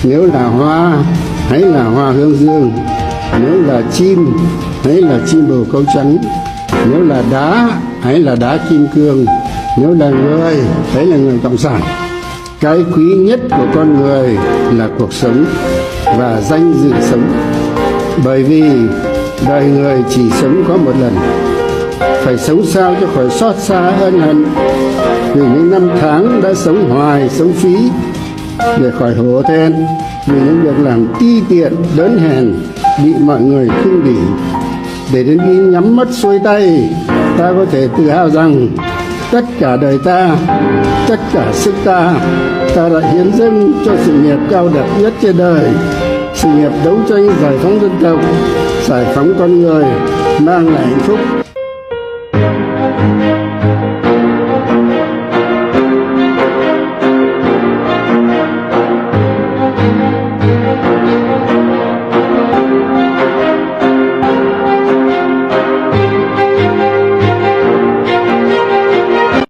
Nếu là hoa, hãy là hoa hướng dương. Nếu là chim, hãy là chim bồ câu trắng. Nếu là đá, hãy là đá kim cương. Nếu là người, hãy là người cộng sản. Cái quý nhất của con người là cuộc sống và danh dự sống. Bởi vì đời người chỉ sống có một lần, phải sống sao cho khỏi xót xa ân hận vì những năm tháng đã sống hoài, sống phí, để khỏi hổ thẹn vì những việc làm ti tiện, đớn hèn bị mọi người khinh bỉ. Để đến khi nhắm mắt xuôi tay, ta có thể tự hào rằng tất cả đời ta, tất cả sức ta đã hiến dâng cho sự nghiệp cao đẹp nhất trên đời, sự nghiệp đấu tranh giải phóng dân tộc, giải phóng con người, mang lại hạnh phúc